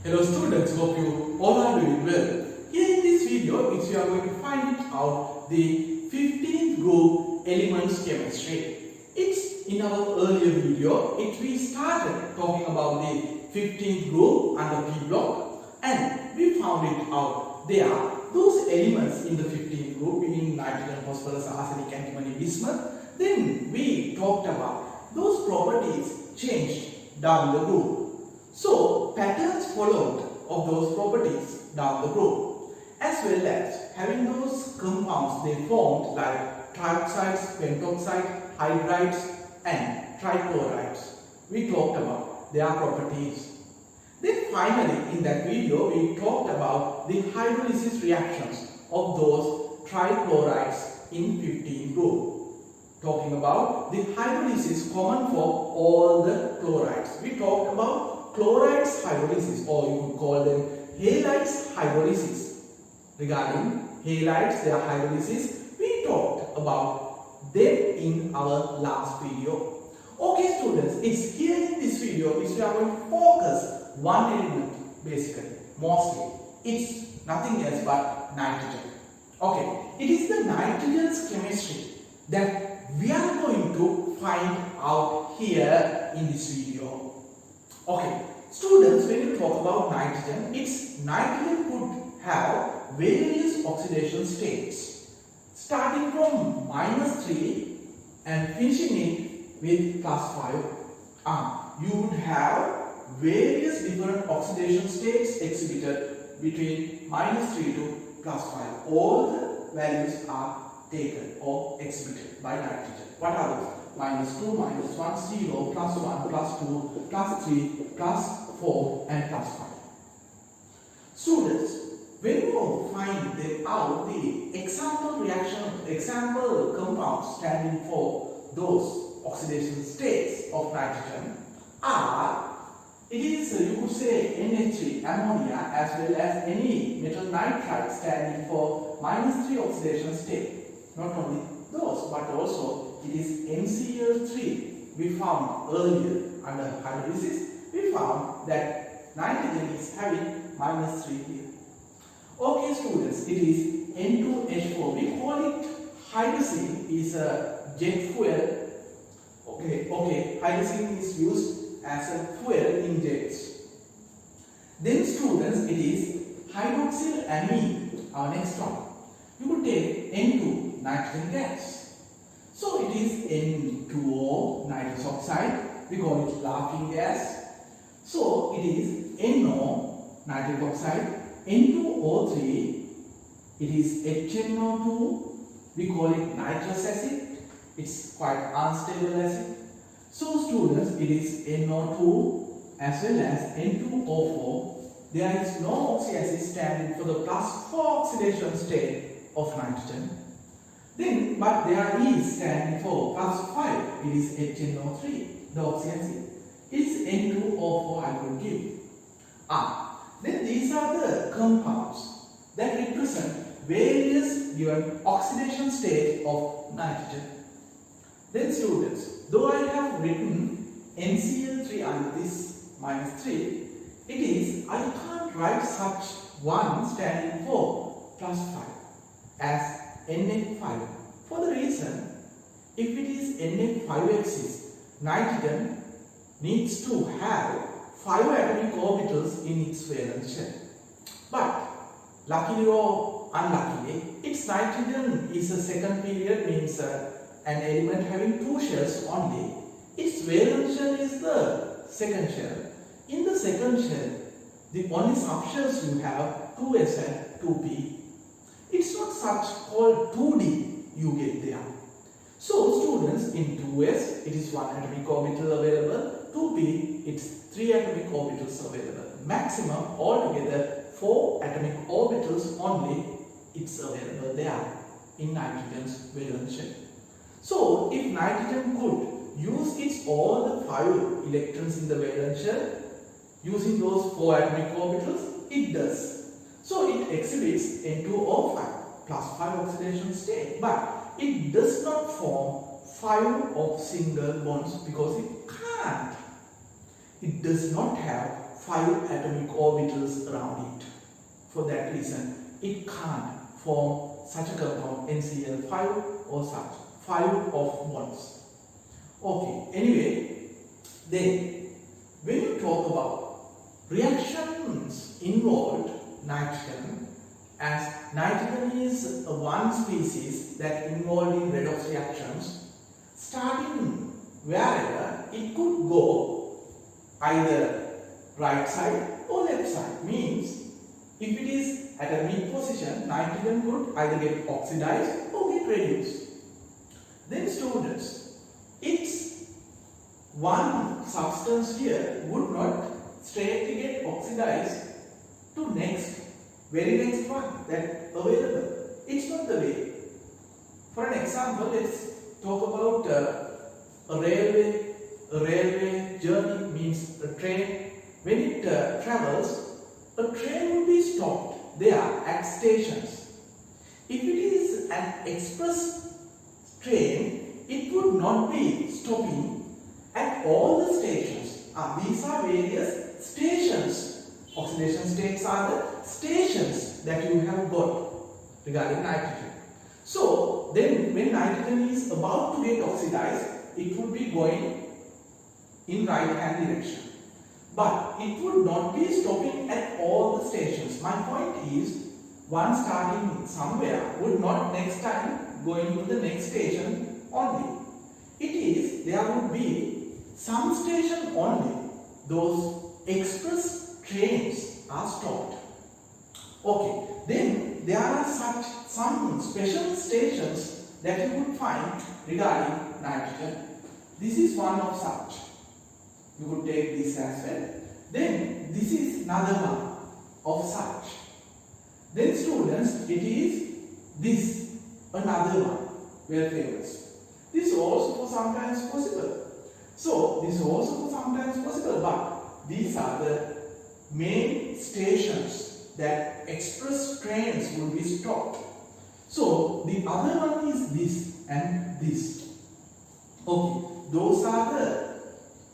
Hello students, hope you all are doing well. Here in this video, we are going to find out the 15th group elements chemistry. It's in our earlier video, we started talking about the 15th group under P block, and we found it out. There are those elements in the 15th group being nitrogen, phosphorus, arsenic, antimony, bismuth. Then we talked about those properties changed down the group. So, patterns followed of those properties down the group, as well as having those compounds they formed like trioxides, pentoxides, hydrides and trichlorides. We talked about their properties. Then finally in that video we talked about the hydrolysis reactions of those trichlorides in 15 group. Talking about the hydrolysis common for all the chlorides. We talked about chlorides hydrolysis, or you could call them halides hydrolysis. Regarding halides, their hydrolysis, we talked about them in our last video. Okay students, it's here in this video which we are going to focus one element basically, mostly. It's nothing else but nitrogen. Okay, it is the nitrogen's chemistry that we are going to find out here in this video. Okay, students, when you talk about nitrogen, nitrogen could have various oxidation states, starting from -3 and finishing it with +5. You would have various different oxidation states exhibited between -3 to +5. All the values are taken or exhibited by nitrogen. What are those? -2, -1, 0, +1, +2, +3, +4 and +5. Students, when you find them out, the example compounds standing for those oxidation states of nitrogen are, you could say NH3, ammonia, as well as any metal nitride standing for -3 oxidation state. Not only those, but also it is NCl3. We found earlier under hydrolysis, we found that nitrogen is having -3 here. Okay students, it is N2H4. We call it hydrazine is a jet fuel. Okay, hydrazine is used as a fuel in jets. Then students, it is hydroxylamine, our next one. You could take N2, nitrogen gas. So it is N2O, nitrous oxide. We call it laughing gas. So it is NO, nitric oxide. N2O3, it is HNO2. We call it nitrous acid. It's quite unstable acid. So students, it is NO2 as well as N2O4. There is no oxy acid standing for the +4 oxidation state of nitrogen. Then, but there is standing for +5. It is HNO3, the oxy acid. It's N2O4 I could give. Then these are the compounds that represent various given oxidation state of nitrogen. Then students, though I have written NCl3 under this -3, I can't write such one standing for +5 as NH5 for the reason, if it is NH5 exists, nitrogen needs to have 5 atomic orbitals in its valence shell. But luckily or unluckily, its nitrogen is a second period, means an element having 2 shells only. Its valence shell is the second shell. In the second shell, the only subshells you have 2s and 2p. It's not such called 2D you get there. So students, in 2s it is 1 atomic orbital available, 2p it's 3 atomic orbitals available. Maximum altogether 4 atomic orbitals only it's available there in nitrogen's valence shell. So if nitrogen could use all the 5 electrons in the valence shell using those 4 atomic orbitals, it does. So it exhibits N2O5 +5 oxidation state, but it does not form 5 of single bonds because it can't. It does not have 5 atomic orbitals around it. For that reason, it can't form such a compound NCl5 or such 5 of bonds. Okay, anyway, then when you talk about reactions involved nitrogen, as nitrogen is one species that involved in redox reactions, starting wherever it could go, either right side or left side. Means if it is at a mid position, nitrogen could either get oxidized or get reduced. Then students, it's one substance here would not straightly get oxidized to very next one that available. It's not the way. For an example, let's talk about a railway journey. Means a train. When it travels, a train will be stopped there at stations. If it is an express train, it would not be stopping at all the stations. These are various stations. Oxidation states are the stations that you have got regarding nitrogen. So then when nitrogen is about to get oxidized, it would be going in right hand direction. But it would not be stopping at all the stations. My point is, one starting somewhere would not next time going to the next station only. It is, there would be some station only. Those express trains are stopped. Okay, then there are some special stations that you would find regarding nitrogen. This is one of such. You could take this as well. Then this is another one of such. Then students, it is this another one, very famous. This also for sometimes possible. So this also for sometimes possible, but these are the main stations that express trains will be stopped. So the other one is this and this. Okay, those are the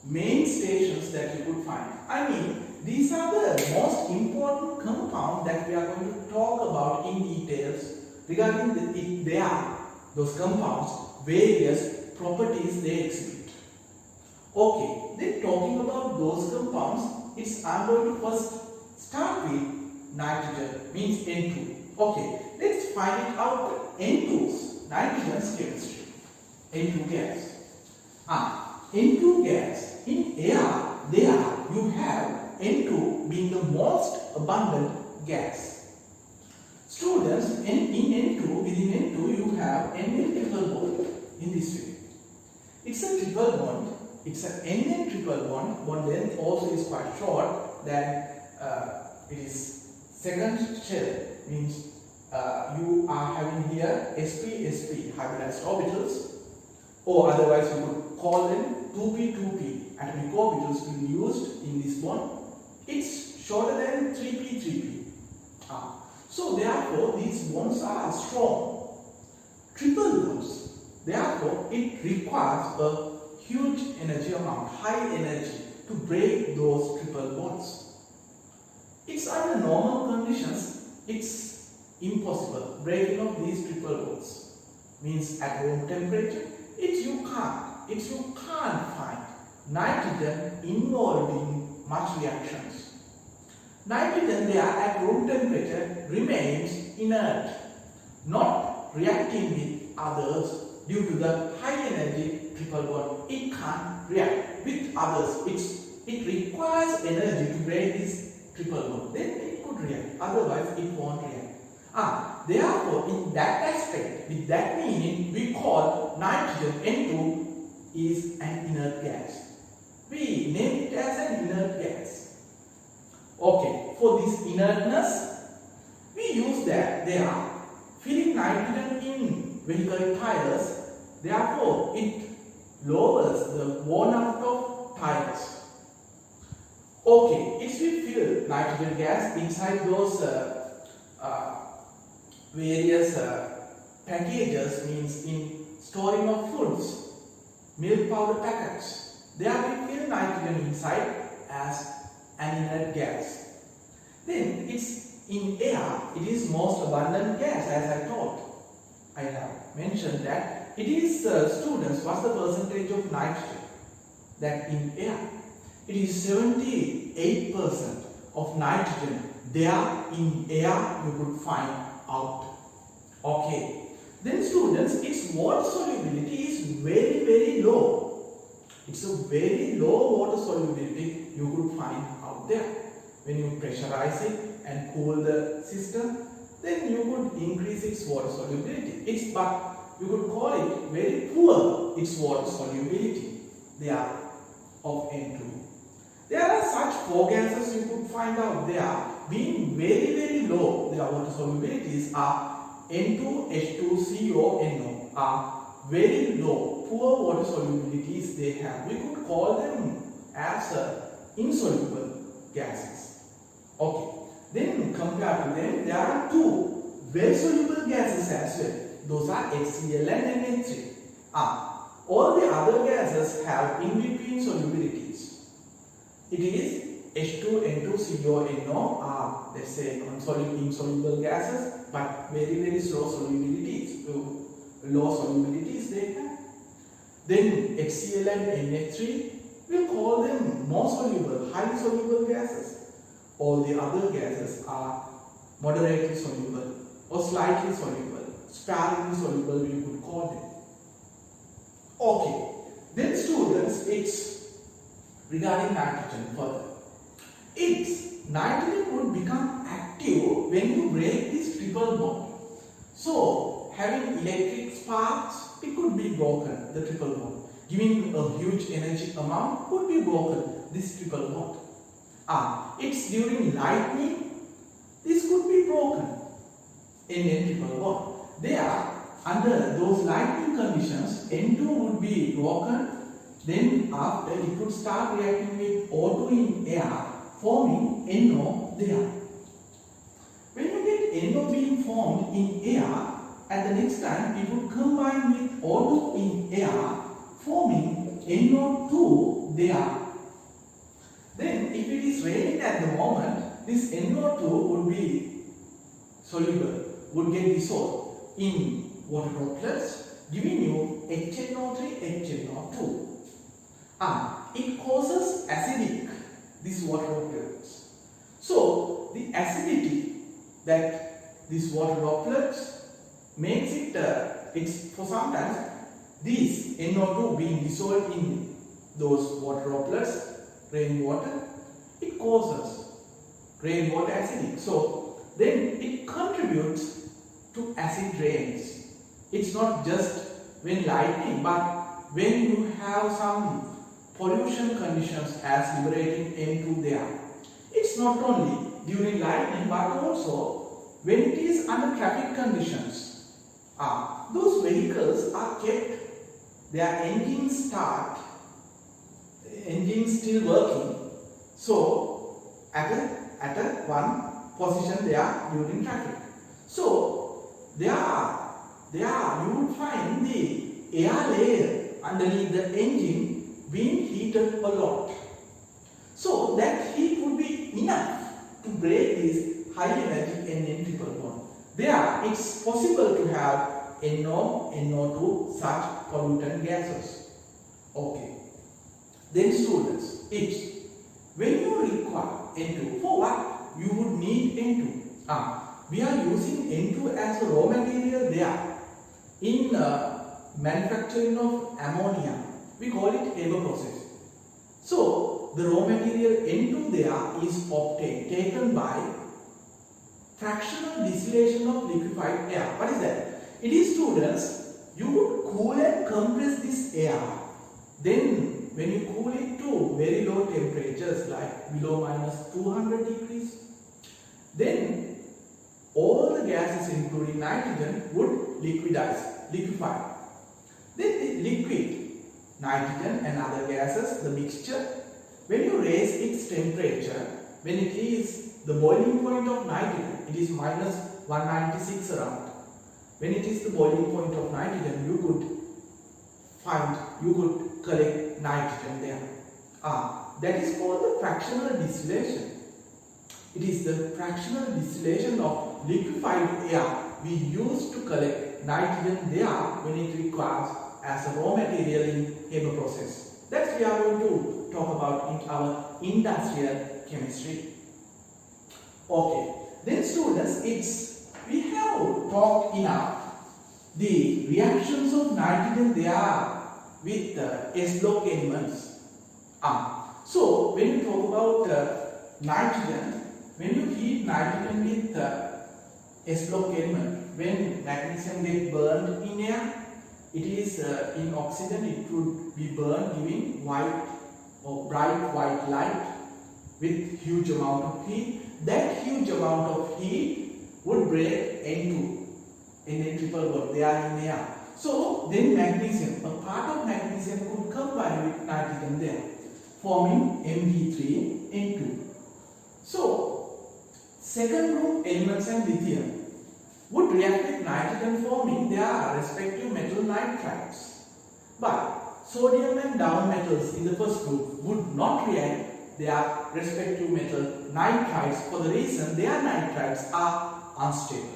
main stations that you could find. I mean, these are the most important compounds that we are going to talk about in details regarding those compounds, various properties they exhibit. Okay, then talking about those compounds, I'm going to first start with nitrogen, means N2. Okay, let's find it out. N2's nitrogen's chemistry. N2 gas. N2 gas. In air, there you have N2 being the most abundant gas. Students, in N2, within N2 you have NN triple bond in this way. It's a triple bond. It's an NN triple bond. Bond length also is quite short. Then it is second shell, means you are having here sp hybridized orbitals, or otherwise you could call them 2p atomic orbitals to be used in this bond. It's shorter than 3p. So therefore these bonds are strong triple bonds. Therefore it requires a huge energy amount, high energy, to break those triple bonds. It's under normal conditions, it's impossible. Breaking of these triple bonds means at room temperature, you can't find nitrogen involved in much reactions. Nitrogen there at room temperature remains inert, not reacting with others due to the high energy triple bond. It can't react with others. It requires energy to break this triple bond. Then it could react. Otherwise, it won't react. Therefore, in that aspect, with that meaning, we call nitrogen N2 is an inert gas. We name it as an inert gas. Okay, for this inertness, we use that they are filling nitrogen in vehicle tires. Therefore, it lowers the worn out of tires. Okay, if we fill nitrogen gas inside those various packages, means in storing of foods, milk powder packets, there we fill nitrogen inside as an inert gas. Then it's in air, it is most abundant gas, as I told. I have mentioned that it is, students, what's the percentage of nitrogen that in air? It is 78% of nitrogen there in air you could find out. Okay. Then students, its water solubility is very, very low. It's a very low water solubility you could find out there. When you pressurize it and cool the system, then you could increase its water solubility. But you could call it very poor, its water solubility there of N2. There are such four gases you could find out there being very, very low. Their water solubilities are N2, H2, CO, NO are very low, poor water solubilities they have. We could call them as insoluble gases. Okay. Then compared to them, there are two well soluble gases as well. Those are HCl and NH3. All the other gases have in between solubilities. It is H2, N2, CO, NO are, let's say, insoluble gases, but very, very slow solubilities, low solubilities they have. Then HCl and NH3, we'll call them more soluble, highly soluble gases. All the other gases are moderately soluble or slightly soluble, sparingly soluble we could call them. Okay, then students, it's regarding nitrogen further. Nitrogen would become active when you break this triple bond. So, having electric sparks, it could be broken, the triple bond. Giving a huge energy amount could be broken, this triple bond. It's during lightning, this could be broken in triple bond. There, under those lightning conditions, N2 would be broken. Then after it could start reacting with O2 in air, forming NO there. When you get NO being formed in air, at the next time it would combine with O2 in air, forming NO2 there. Then if it is raining at the moment, this NO2 would be soluble, would get dissolved in water droplets, giving you HNO3, HNO2. It causes acidic, these water droplets. So the acidity that these water droplets makes it, it's for sometimes these NO2 being dissolved in those water droplets, rainwater, it causes rainwater acidic. So then it contributes to acid rains. It's not just when lightning, but when you have some pollution conditions as liberating N2 there. It's not only during lightning, but also when it is under traffic conditions. Those vehicles are kept, their engines start, engines still working. So at a one position they are during traffic. So there you would find the air layer underneath the engine being heated a lot. So that heat would be enough to break this high energy NN triple bond. There it's possible to have NO, NO2, such pollutant gases. Okay. Then students, it's when you require N2, for what you would need N2? We are using N2 as a raw material there in manufacturing of ammonia. We call it Haber process. So the raw material N2 there is obtained, taken by fractional distillation of liquefied air. What is that? It is, students, you would cool and compress this air. Then when you cool it to very low temperatures like below minus 200 degrees, then all the gases including nitrogen would liquefy. Then the liquid nitrogen and other gases, the mixture, when you raise its temperature, when it is the boiling point of nitrogen, it is minus 196 around. When it is the boiling point of nitrogen, you could collect nitrogen there. that is called the fractional distillation. It is the fractional distillation of liquefied air we use to collect nitrogen there when it requires as a raw material in Haber process. That's we are going to talk about in our industrial chemistry. Okay, then students, we have talked enough the reactions of nitrogen there with S-block elements. So when you talk about nitrogen, when you heat nitrogen with S-block element, when magnesium gets burned in air, it is in oxygen, it would be burned giving white or bright white light with huge amount of heat. That huge amount of heat would break N2, Na triple bond, they are in air. So then magnesium, a part of magnesium could combine with nitrogen there, forming Mg3N2. So second group elements and lithium would react with nitrogen, forming their respective metal nitrides. But sodium and down metals in the first group would not react their respective metal nitrides for the reason their nitrides are unstable.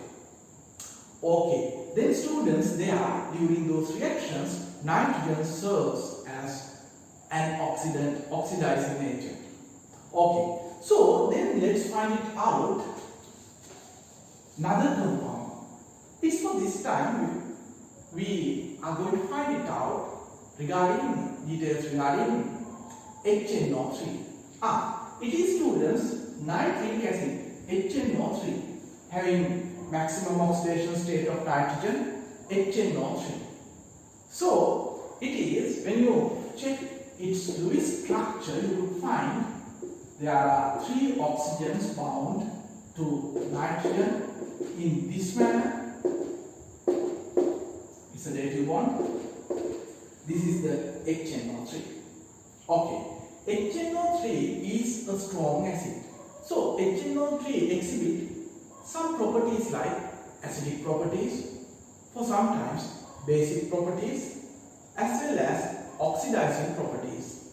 Okay, then students, during those reactions, nitrogen serves as an oxidizing agent. Okay, so then let's find it out. Another compound. It's for this time we are going to find it out regarding details regarding HNO3. It is students nitric acid HNO3 having maximum oxidation state of nitrogen HNO3. So it is, when you check its Lewis structure, you will find there are 3 oxygens bound to nitrogen in this manner. It's a dative bond. This is the HNO3. Okay, HNO3 is a strong acid. So HNO3 exhibit some properties like acidic properties, for sometimes basic properties, as well as oxidizing properties.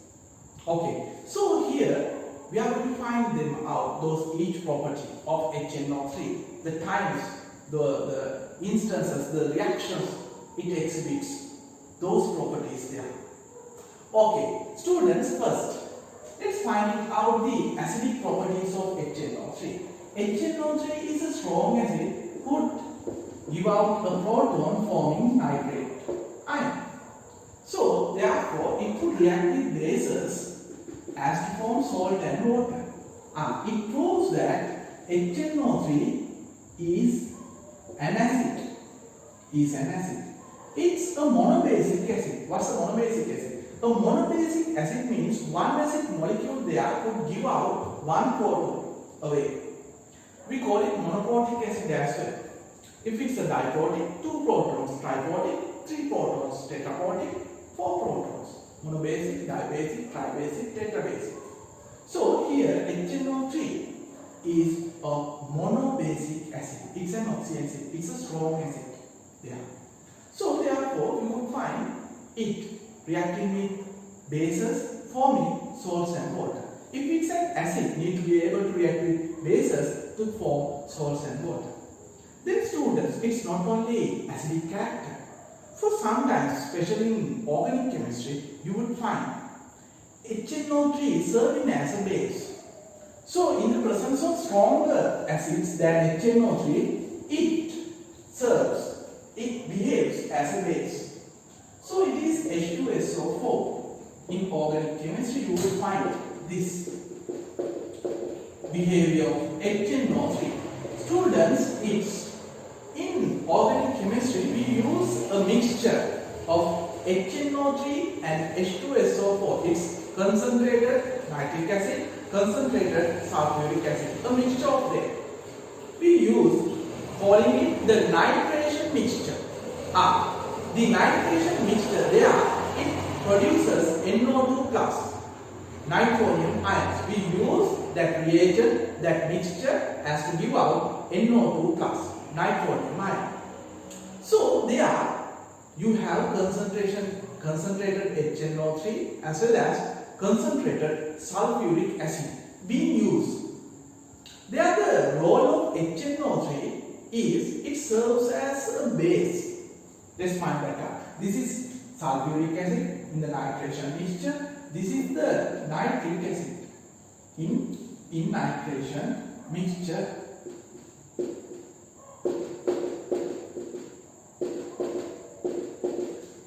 Okay, so here we are going to find them out, those each property of HNO3, the times, the instances, the reactions it exhibits, those properties there. Okay, students, first let's find out the acidic properties of HNO3. HNO3 is a strong acid, could give out a proton forming nitrate ion. So therefore it could react with bases as to form salt and water. It proves that HNO3 is an acid. It's a monobasic acid. What's a monobasic acid? A monobasic acid means one acid molecule there could give out one proton away. We call it monoprotic acid as well. If it's a diprotic, 2 protons, triprotic, 3 protons, tetraprotic, 4 protons. Monobasic, dibasic, tribasic, tetrabasic. So here HNO3 is a monobasic acid. It's an oxyacid. It's a strong acid. Yeah. So therefore you could find it reacting with bases forming salts and water. If it's an acid, need to be able to react with bases to form salts and water. Then students, it's not only acidic character. For sometimes, especially in organic chemistry, you would find HNO3 serving as a base. So in the presence of stronger acids than HNO3, it behaves as a base. So it is H2SO4. In organic chemistry, you will find this behavior of HNO3. Students, it's in organic chemistry we use a mixture of HNO3 and H2SO4. It's concentrated nitric acid, concentrated sulfuric acid, a mixture of them. We use calling it the nitration mixture. The nitration mixture there, it produces NO2 plus nitronium ions. We use that reagent, that mixture as to give out NO2 plus nitronium ion. So there you have concentrated HNO3 as well as concentrated sulfuric acid being used. There the role of HNO3 is it serves as a base. Let's find that out. This is sulfuric acid in the nitration mixture. This is the nitric acid in nitration mixture.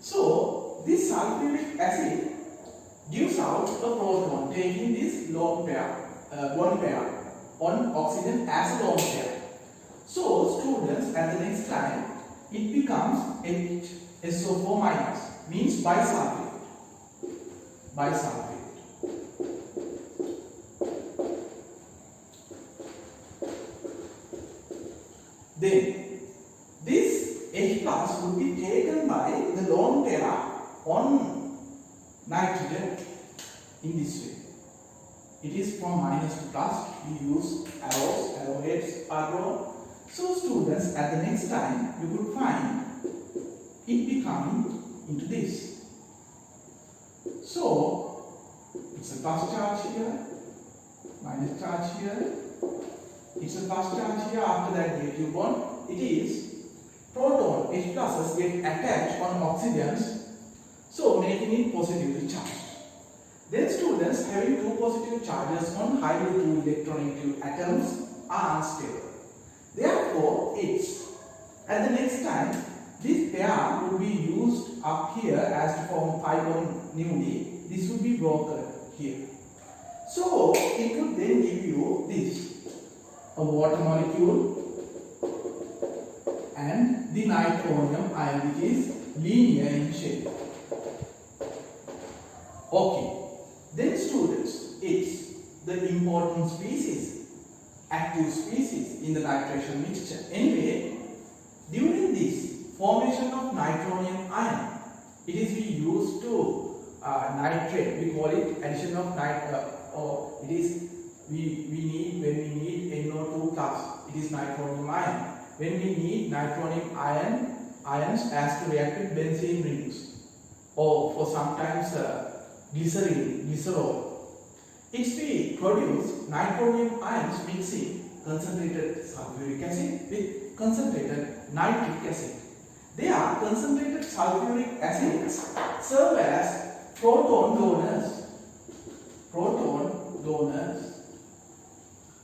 So this sulfuric acid gives out a proton taking this lone pair on oxygen as a lone pair. So students, at the next line it becomes HSO4 minus, means bisulfate. Then this H plus would be taken by the lone pair on nitrogen in this way. It is from minus to plus. We use arrowheads are drawn. So students, at the next time you could find it becoming into this. So it's a plus charge here, minus charge here. It's a plus charge here. After that negative bond, it is proton H pluses get attached on oxygens, so making it positively charged. Then students, having two positive charges on highly two electronegative atoms are unstable. Therefore, it's at the next time this pair will be used up here as to form 5 bond newly. This will be broken here. So it would then give you this, a water molecule and the nitronium ion, which is linear in shape. Okay. Then students, it's the important species, active species in the nitration mixture. Anyway, during this formation of nitronium ion, it is we used to nitrate. We call it addition of or it is we need when we need NO2 plus. It is nitronium ion. When we need nitronium ions as to react with benzene rings, or for sometimes glycerol. It's we produce nitronium ions mixing concentrated sulfuric acid with concentrated nitric acid. They are concentrated sulfuric acids serve as proton donors.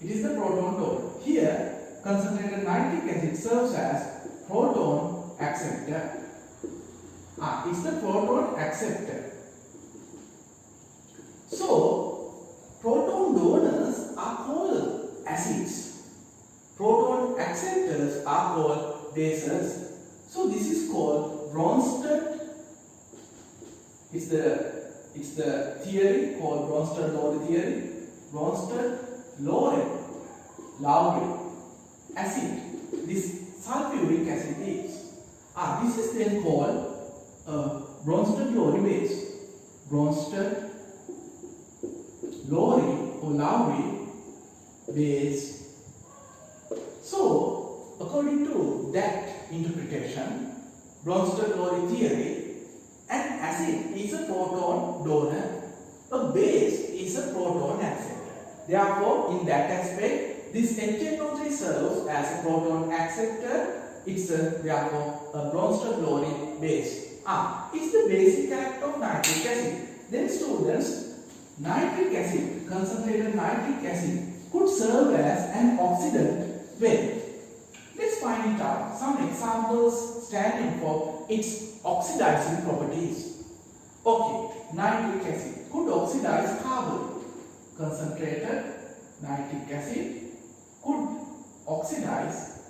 It is the proton donor. Here, concentrated nitric acid serves as proton acceptor. It's the proton acceptor. So, proton donors are called acids. Proton acceptors are called bases. So, this is called Bronsted. It's the theory called Bronsted-Lowry theory. Bronsted-Lowry acid. This sulfuric acid is. This is then called Bronsted-Lowry base. Bronsted-Lowry or Lowry base. So, according to that interpretation, Bronsted-Lowry theory, an acid is a proton donor, a base is a proton acceptor. Therefore, in that aspect, this HNO3 serves as a proton acceptor. It's therefore a Bronsted-Lowry base. It's the basic character of nitric acid. Then students, nitric acid, concentrated nitric acid could serve as an oxidant when. Let's find it out. Some examples standing for its oxidizing properties. Okay, nitric acid could oxidize carbon. Concentrated nitric acid could oxidize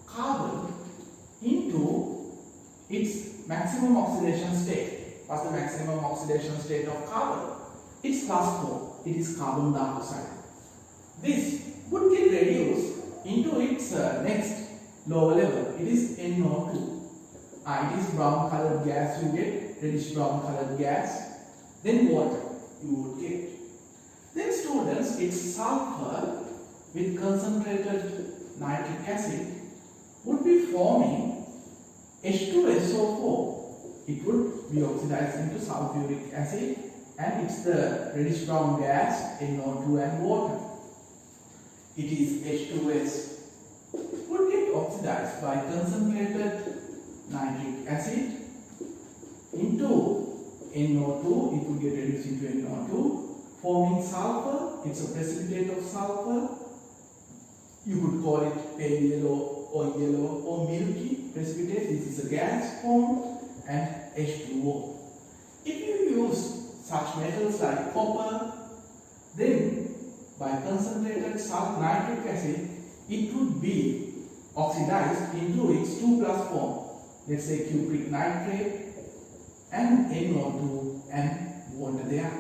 carbon into its maximum oxidation state. What's the maximum oxidation state of carbon? It's +4. It is carbon dioxide. This would get reduced into its next lower level. It is NO2. It is brown colored gas you get, reddish brown colored gas. Then water you would get. Then students, it's sulfur with concentrated nitric acid would be forming H2SO4. It would be oxidized into sulfuric acid and it's the reddish brown gas NO2 and water. It is H2S. Would get oxidized by concentrated nitric acid into NO2. It will get reduced into NO2, forming sulfur. It's a precipitate of sulfur. You could call it pale yellow or milky precipitate. This is a gas form, and H2O. If you use such metals like copper, then by concentrated nitric acid, it would be oxidized into its 2+ form. Let's say cupric nitrate and NO2 and water there.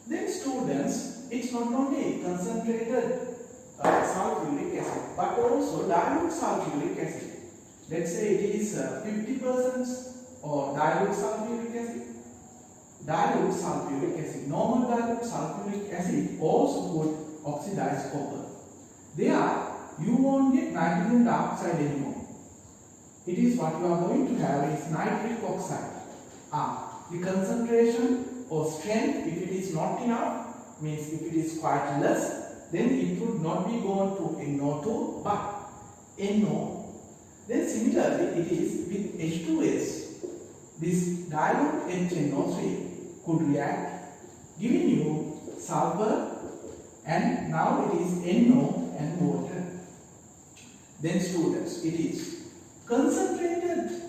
Then students, it's not only concentrated sulfuric acid but also dilute sulfuric acid. Let's say it is 50% or dilute sulfuric acid. Dilute sulfuric acid, normal dilute sulfuric acid also would oxidize copper. There you won't get nitrogen dioxide anymore. It is what you are going to have is nitric oxide. The concentration or strength, if it is not enough, means if it is quite less, then it would not be going to NO2 but NO. Then similarly it is with H2S. This dilute HNO3 could react, giving you sulfur, and now it is NO and water. Then students, it is concentrated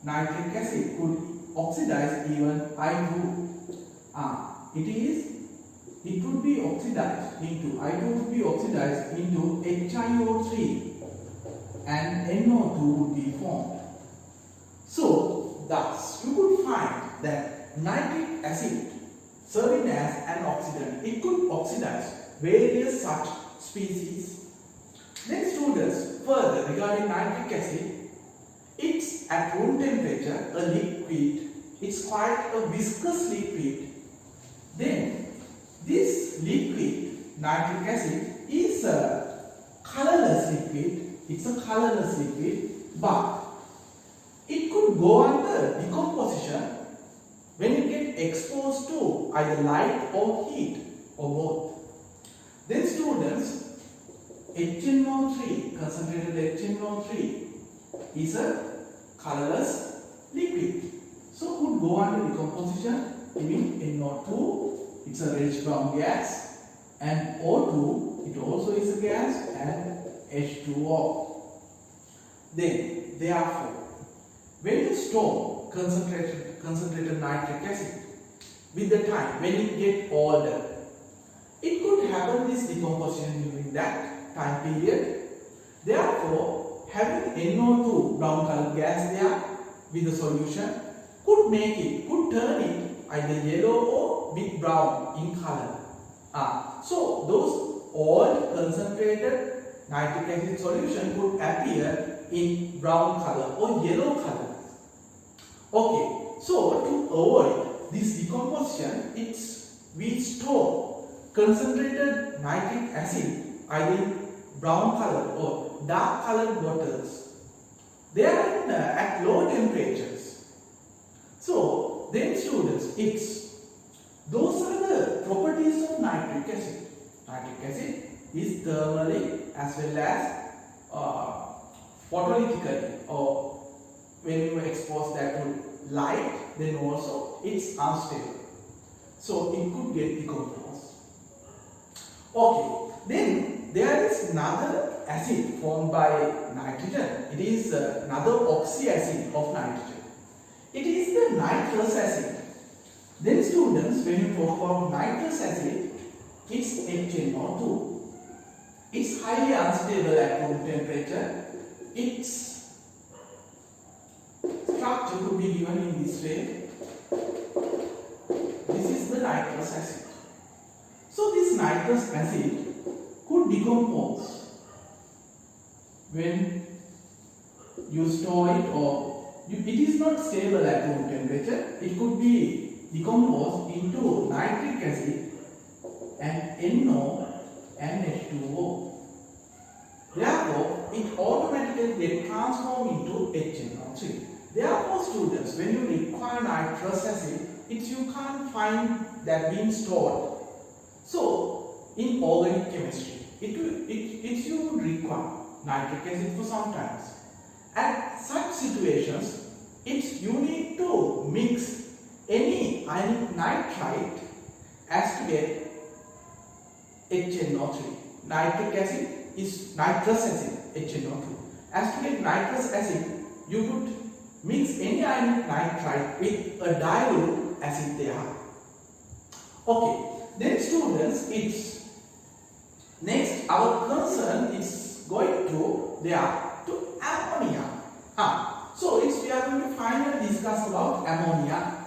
nitric acid could oxidize even I2. It would be oxidized into I2 would be oxidized into HiO3 and NO2 would be formed. So thus you could find that nitric acid serving as an oxidant, it could oxidize various such species. Then students, further regarding nitric acid, it's at room temperature a liquid. It's quite a viscous liquid. Then this liquid nitric acid is a colorless liquid. It's a colorless liquid, but it could go under decomposition when it gets exposed to either light or heat or both. Then students, HNO3, concentrated HNO3 is a colorless liquid. So could go under decomposition, giving NO2, it's a reddish brown gas, and O2, it also is a gas, and H2O. Then, therefore, when you store concentrated nitric acid, with the time, when it gets older, it could happen this decomposition during that time period. Therefore, having NO2 brown colored gas there with the solution could turn it either yellow or bit brown in color. So those old concentrated nitric acid solution could appear in brown color or yellow color. Okay, so to avoid this decomposition, we store concentrated nitric acid either in brown color or dark colored bottles. They are at low temperatures. So then students, those are the properties of nitric acid. Nitric acid is thermally as well as photolytically, or when you expose that to light, then also it's unstable. So it could get decomposed. Okay, then there is another acid formed by nitrogen. It is another oxy acid of nitrogen. It is the nitrous acid. Then students, when you talk about nitrous acid, it's HNO2. It's highly unstable at room temperature. Its structure could be given in this way. This is the nitrous acid. So this nitrous acid could decompose when you store it, or it is not stable at room temperature. It could be decomposed into nitric acid and NO and H2O. Therefore, it automatically gets transformed into HNO3. Therefore, students, when you require nitrous acid, it's you can't find that being stored. So in organic chemistry, you would require nitric acid for some times. At such situations, you need to mix any ionic nitrite as to get HNO3. Nitric acid is nitrous acid, HNO2. As to get nitrous acid, you would mix any ionic nitrite with a dilute acid there. Okay, then students, it's next our concern is going to ammonia. So we are going to finally discuss about ammonia.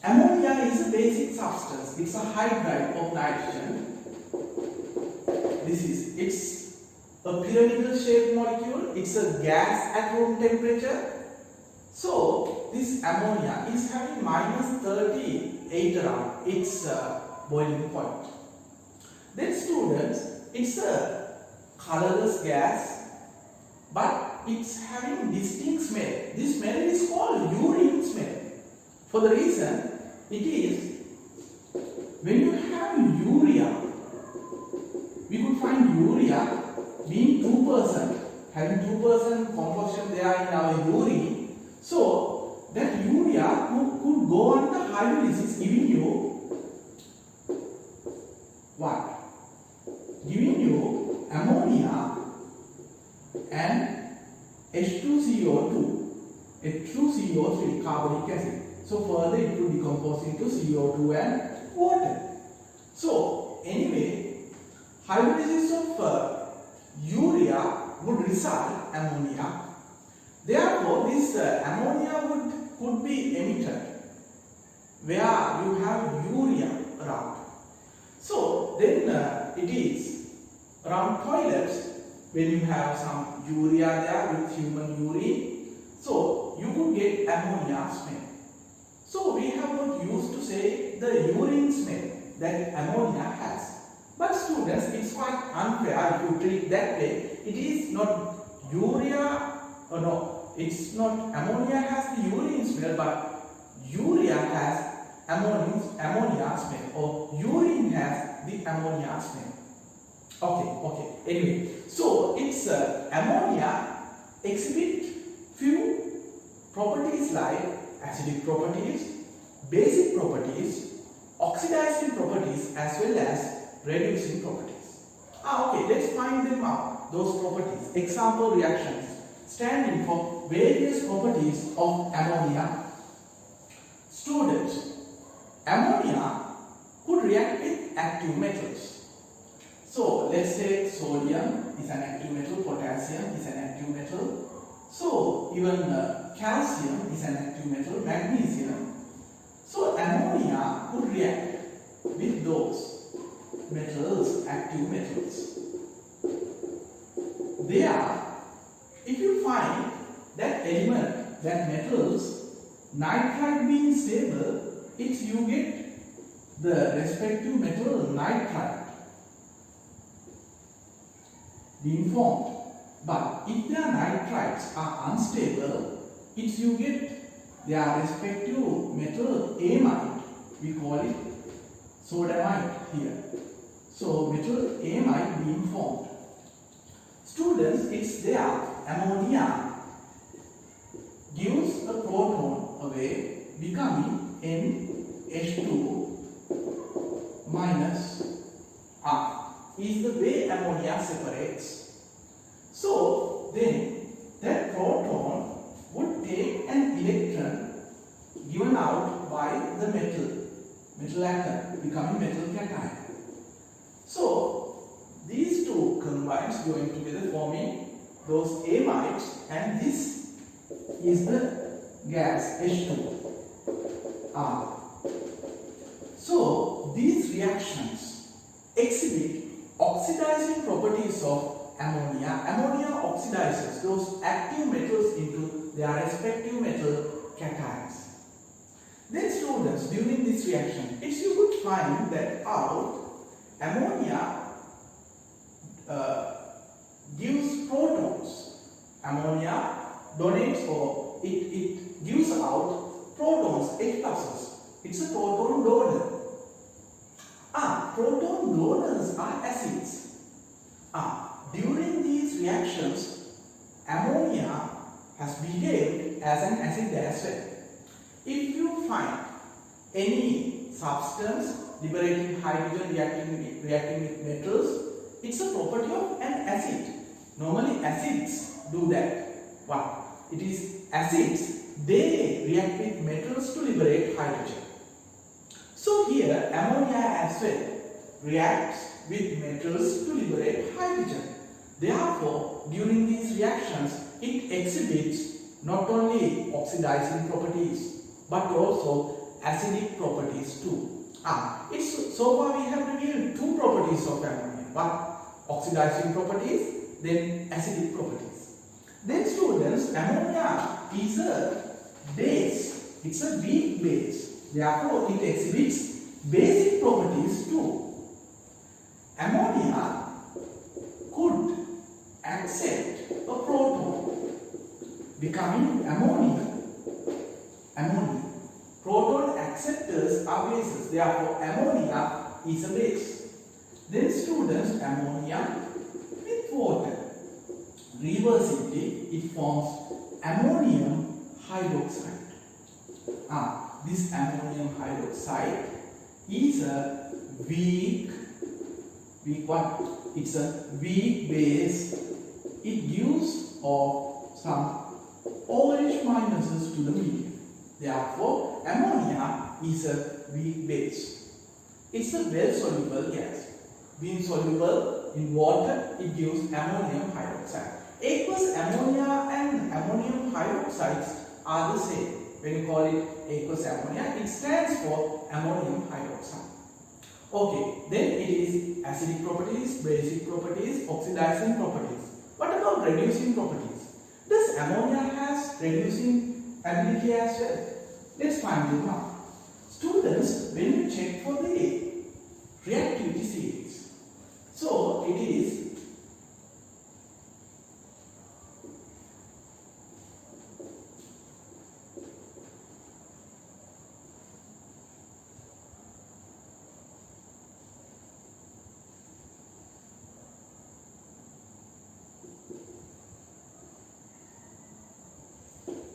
Ammonia is a basic substance. It's a hydride of nitrogen. It's a pyramidal shaped molecule. It's a gas at room temperature. So this ammonia is having minus 38 around its boiling point. Then students, it's a colorless gas, but it's having distinct smell. This smell is called urine smell. For the reason, it is when you have urea, we could find urea being 2%, having 2% composition there in our urine. So that urea could go under hydrolysis, giving you what? Giving you ammonia and H2CO2, H2CO3 carbonic acid. So further it will decompose into CO2 and water. So anyway, hydrolysis of urea would result ammonia. Therefore, this ammonia could be emitted where you have urea around. So then it is around toilets when you have some urea there with human urine. So you could get ammonia smell. So we have got used to say the urine smell that ammonia has. But students, it's quite unfair if you treat that way. It is not urea, or no, it's not ammonia has the urine smell, but urea has ammonia smell, or urine has the ammonia smell. Okay. Anyway, so it's ammonia exhibit few properties like acidic properties, basic properties, oxidizing properties, as well as reducing properties. Okay, let's find them out, those properties. Example reactions standing for various properties of ammonia. Students, ammonia could react with active metals. So let's say sodium is an active metal, potassium is an active metal. So even calcium is an active metal, magnesium. So ammonia could react with those metals, active metals. There, if you find that element, that metals, nitrite being stable, it's you get the respective metal nitrite being formed. But if their nitrites are unstable, it's you get their respective metal amide. We call it sodamide here. So metal amide being formed. Students, it's there. Ammonia gives a proton away, becoming NH2 minus R. Is the way ammonia separates. So then that proton would take an electron given out by the metal atom, becoming metal cation. So these two combines going together forming those amides, and this is the gas H2R. So these reactions exhibit oxidizing properties of ammonia. Ammonia oxidizes those active metals into their respective metal cations. Then students, during this reaction, you would find that out ammonia gives protons. Ammonia donates, or it gives out protons, H pluses. It's a proton donor. Proton donors are acids. During these reactions, ammonia has behaved as an acid as well. If you find any substance liberating hydrogen reacting with metals, it's a property of an acid. Normally acids do that. It is acids, they react with metals to liberate hydrogen. So here ammonia as well reacts with metals to liberate hydrogen. Therefore, during these reactions, it exhibits not only oxidizing properties but also acidic properties too. So far we have revealed two properties of ammonia, oxidizing properties, then acidic properties. Then students, ammonia is a base. It's a weak base. Therefore, it exhibits basic properties too. Ammonia could accept a proton, becoming ammonia. Proton acceptors are bases. Therefore, ammonia is a base. Then students, ammonia with water. Reversibly, it forms ammonium hydroxide. This ammonium hydroxide is a weak what? It's a weak base. It gives off some OH minuses to the medium. Therefore, ammonia is a weak base. It's a well-soluble gas. Being soluble in water, it gives ammonium hydroxide. Aqueous ammonia and ammonium hydroxides are the same. When you call it aqueous ammonia, it stands for ammonium hydroxide. Okay, then it is acidic properties, basic properties, oxidizing properties. What about reducing properties? Does ammonia has reducing ability as well? Let's find it now. Students, when you check for the reactivity series, so it is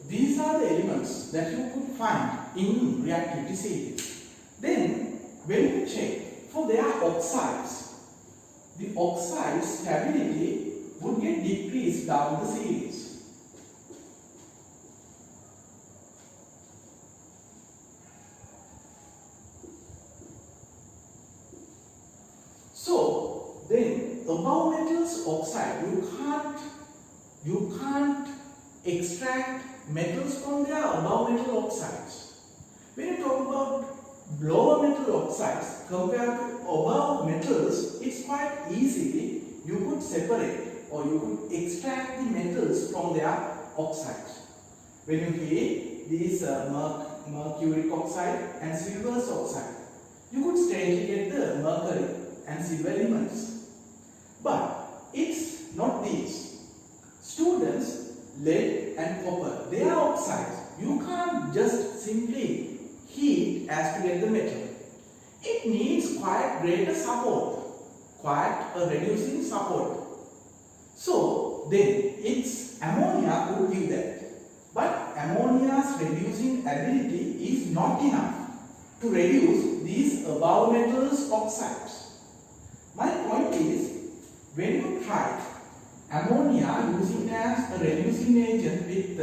these are the elements that you could find in reactivity series. Then, when you check for their oxides, the oxide stability would get decreased down the series. So, then above metals oxide, you can't extract metals from their above metal oxides. When you talk about lower metal oxides compared to above metals, it's quite easily you could separate or you could extract the metals from their oxides. When you heat these mercuric oxide and silver oxide, you could straightly get the mercury and silver elements. But it's not these. Students, lead and copper, they are oxides. You can't just simply heat as to get the metal. It needs quite greater support, quite a reducing support. So then its ammonia could give that. But ammonia's reducing ability is not enough to reduce these above metals oxides. My point is, when you try ammonia using as a reducing agent with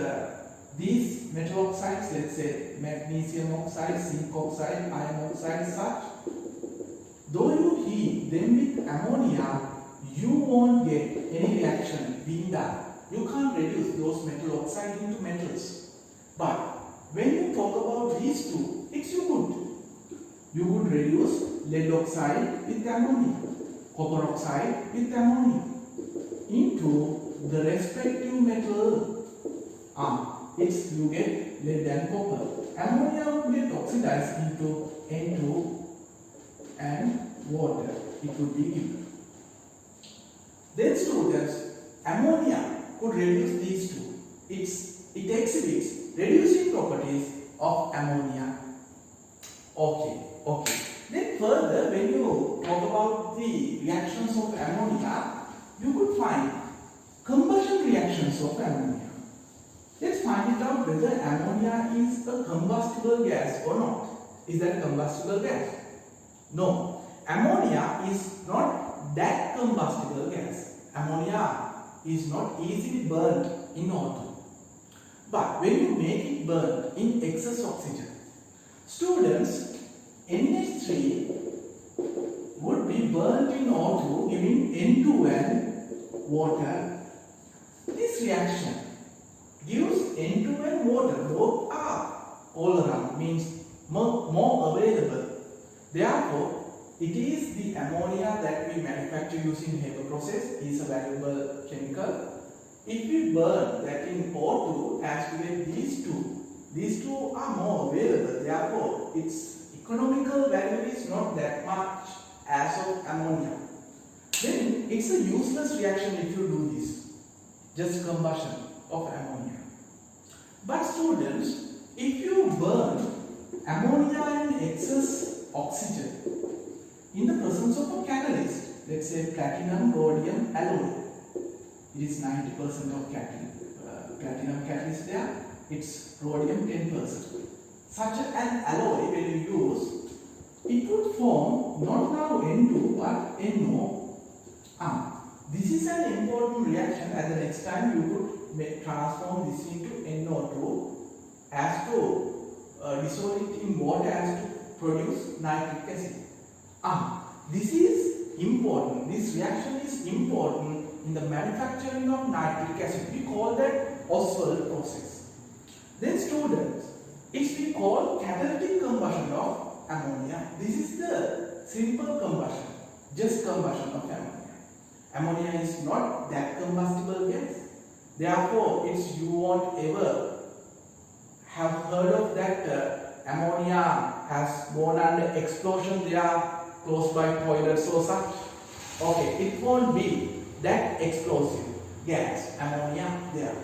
these metal oxides, let's say magnesium oxide, zinc oxide, iron oxide, such, though you heat them with ammonia, you won't get any reaction being done. You can't reduce those metal oxide into metals. But when you talk about these two, it's you could reduce lead oxide with ammonia, copper oxide with ammonia into the respective metal. It's you get lead and copper. Ammonia would get oxidized into N2 and water. It would be given. Then students, ammonia could reduce these two. It exhibits reducing properties of ammonia. Okay. Then further, when you talk about the reactions of ammonia, you could find combustion reactions of ammonia. Let's find it out whether ammonia is a combustible gas or not. Is that a combustible gas? No. Ammonia is not that combustible gas. Ammonia is not easily burnt in O2. But when you make it burn in excess oxygen, students, NH3 would be burnt in O2 giving N2N water. This reaction gives N2N water, both are all around, means more available. Therefore, it is the ammonia that we manufacture using HEPA process is a valuable chemical. If we burn that in O2 as to get these two are more available. Therefore, its economical value is not that much as of ammonia. Then it's a useless reaction if you do this, just combustion of ammonia. But students, if you burn ammonia in excess oxygen in the presence of a catalyst, let's say platinum rhodium alloy, it is 90% of platinum catalyst there, it's rhodium 10%. Such an alloy when you use, it would form not now N2 but NO. This is an important reaction, and the next time you could transform this into NO2 as to dissolve it in water as to produce nitric acid. This is important. This reaction is important in the manufacturing of nitric acid. We call that Oswald process. Then students, it's we call catalytic combustion of ammonia. This is the simple combustion, just combustion of ammonia. Ammonia is not that combustible gas. Therefore, you won't ever have heard of that ammonia has gone under explosion there close by toilets or such. Okay, it won't be that explosive gas, ammonia there.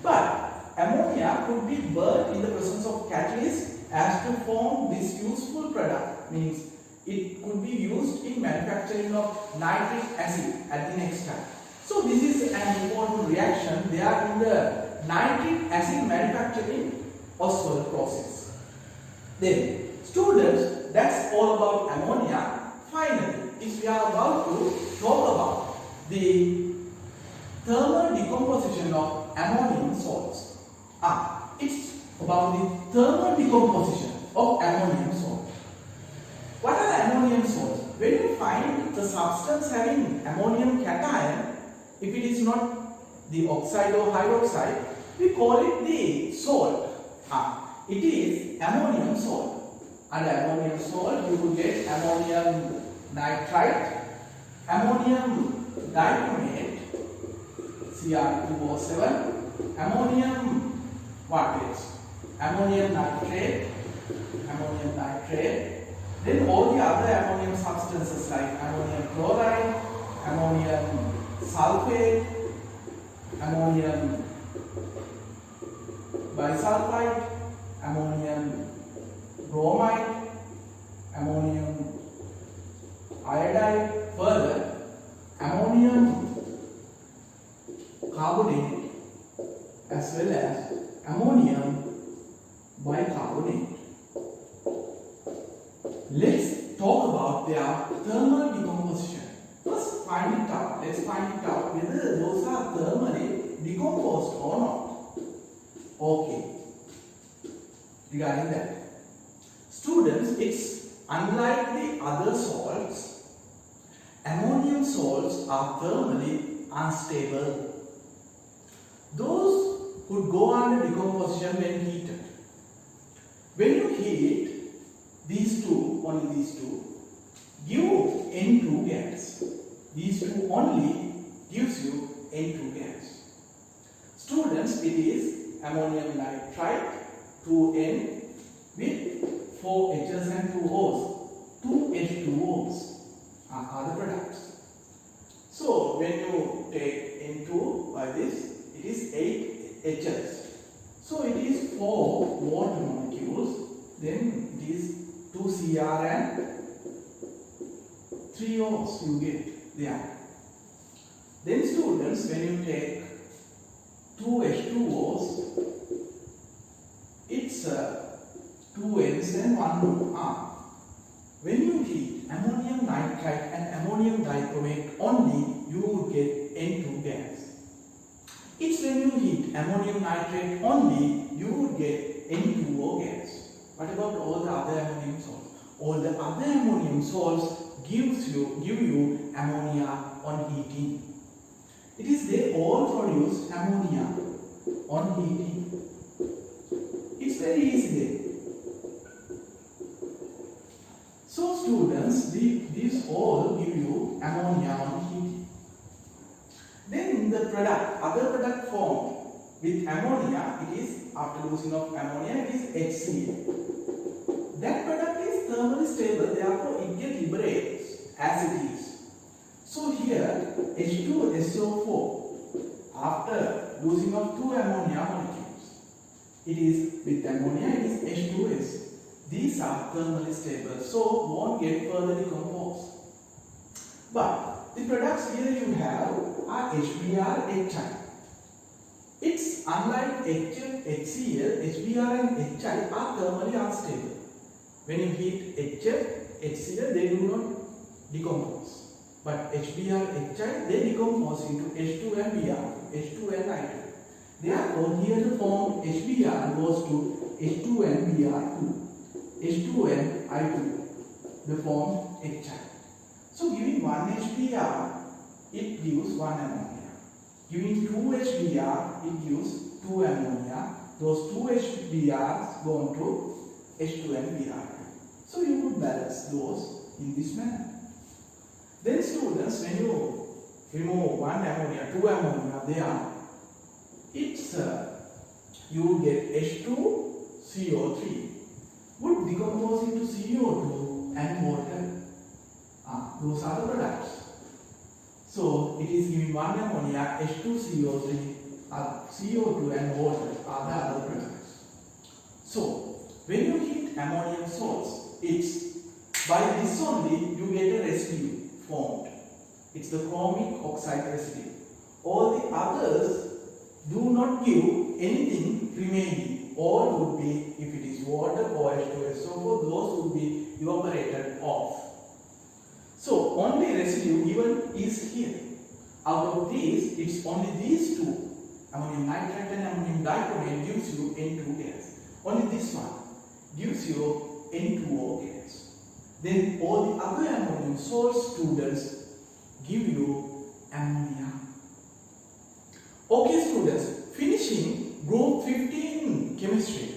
But ammonia could be burnt in the presence of catalyst as to form this useful product, means it could be used in manufacturing of nitric acid at the next time. So this is an important reaction there in the nitric acid manufacturing Oswald process. Then students, that's all about ammonia. Finally, if we are about to talk about the thermal decomposition of ammonium salts. It's about the thermal decomposition of ammonium salt. What are ammonium salts? When you find the substance having ammonium cation, if it is not the oxide or hydroxide, we call it the salt. It is ammonium salt. Under ammonium salt, you will get ammonium nitrite, ammonium dichromate, Cr2O7, ammonium what else? Ammonium nitrate, then all the other ammonium substances like ammonium chloride, ammonium sulfate, ammonium bisulfite, ammonium bromide, ammonium iodide, further ammonium carbonate as well as ammonium bicarbonate. Let's talk about their thermal decomposition. First find it out. Let's find it out whether those are thermally decomposed or not. Okay. Regarding that, students, it's unlike the other salts. Ammonium salts are thermally unstable. Those could go under decomposition when heated. When you heat these two, only these two, give N2 gas. These two only gives you N2 gas. Students, it is ammonium nitrite 2N with 4 H's and 2 O's. 2 H2O's are the products. So when you take N2 by this, it is 8 H's. So it is 4 water molecules, then it is 2 Cr and 3 O's you get there. Then students, when you take 2 H2O's, it's 2 N's and 1 R. When you heat ammonium nitrate and ammonium dichromate only, you will get N2 gas. It's when you heat ammonium nitrate only, you will get N2O gas. What about all the other ammonium salts? All the other ammonium salts give you ammonia on heating. It is they all produce ammonia on heating. It's very easy there. So students, these all give you ammonia on heating. Then the other product formed with ammonia, it is after losing of ammonia, it is HCl. That product is thermally stable, therefore it liberates as it is. So here H2SO4, after losing of 2 ammonia molecules, it is with ammonia, it is H2S. These are thermally stable, so won't get further decomposed. But the products here you have are HBr, HI. It's unlike HF, HCl, HBr and HI are thermally unstable. When you heat HF, HCl, they do not decompose. But HBr, HI, they decompose into H2 and Br, H2 and I2. Therefore, here the form HBr goes to H2 and Br2. H2 and I2, the form HI. So giving 1 HBr, it gives 1 ammonia. Giving 2 HBr, it gives 2 ammonia. Those 2 HBr's go on to H2 and Br2. So you would balance those in this manner. Then students, when you remove 1 ammonia, 2 ammonia there, it's you will get H2CO3. Would decompose into CO2 and water. Those are the products. So it is giving 1 ammonia, H2CO3, CO2 and water are the other products. So when you heat ammonium salts, it's by this only you get a residue formed. It's the chromic oxide residue. All the others do not give anything remaining. All would be, if it is water or H2SO4, those would be evaporated off. So only residue given is here. Out of these, it's only these two, ammonium nitrate and ammonium dichromate, gives you N2 gas. Only this one gives you N2O gas. Then all the other ammonium salts, students, give you ammonia. Okay students, finishing group 15 chemistry.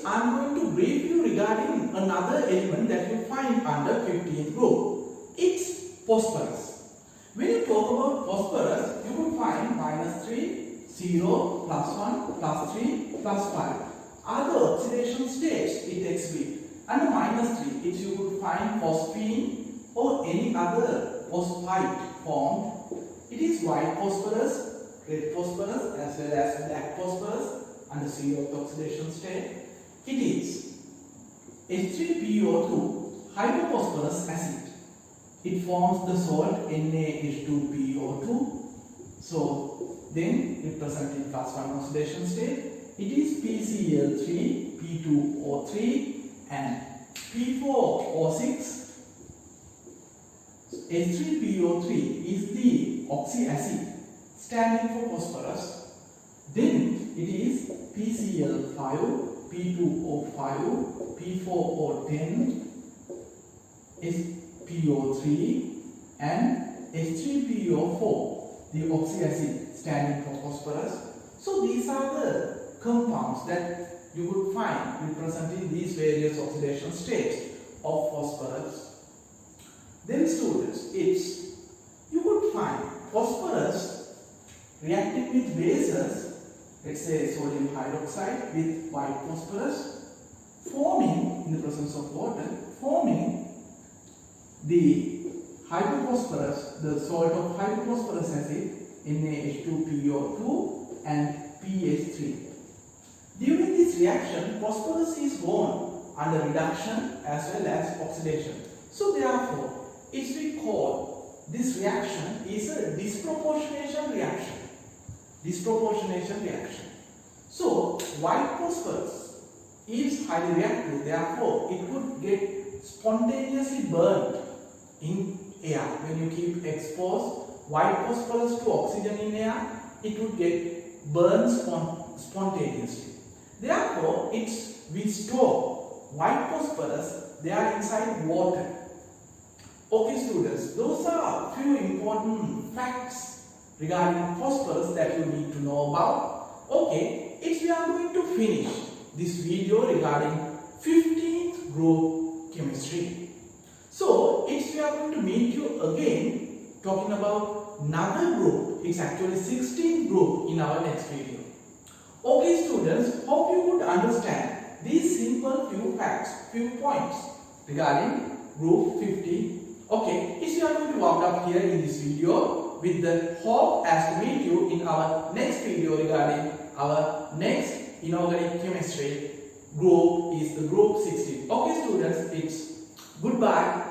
I'm going to brief you regarding another element that you find under 15th group. It's phosphorus. When you talk about phosphorus, you will find -3, 0, +1, +3, +5. Other oxidation states it exhibits. Under -3, it's you would find phosphine or any other phosphite formed. It is white phosphorus, red phosphorus as well as black phosphorus under 0th oxidation state. It is H3PO2 hydrophosphorus acid. It forms the salt NaH2PO2. So then it presents in +1 oxidation state. It is PCl3, P2O3 and P4O6. H3PO3 is the oxy acid standing for phosphorus. Then it is PCl5, P2O5, P4O10 is PO3 and H3PO4, the oxy acid standing for phosphorus. So these are the compounds that you would find representing these various oxidation states of phosphorus. Then students, you would find phosphorus reacting with bases, let's say sodium hydroxide with white phosphorus, forming in the presence of water, forming the hydrophosphorus, the salt of hydrophosphorus acid, NaH2PO2 and PH3. During this reaction, phosphorus is gone under reduction as well as oxidation. So therefore, if we call this reaction is a disproportionation reaction. Disproportionation reaction. So white phosphorus is highly reactive, therefore it could get spontaneously burned in air. When you keep exposed white phosphorus to oxygen in air, it would get burned spontaneously. Therefore, we store white phosphorus, they are inside water. Okay students, those are few important facts regarding phosphorus that you need to know about. Okay, if we are going to finish this video regarding 15th group chemistry. So, if we are going to meet you again talking about another group, it's actually 16th group in our next video. Okay students, hope you could understand these simple few facts, few points regarding group 15. Okay, if you are going to walk up here in this video with the hope as to meet you in our next video regarding our next inorganic chemistry group is the group 16. Okay students, it's goodbye.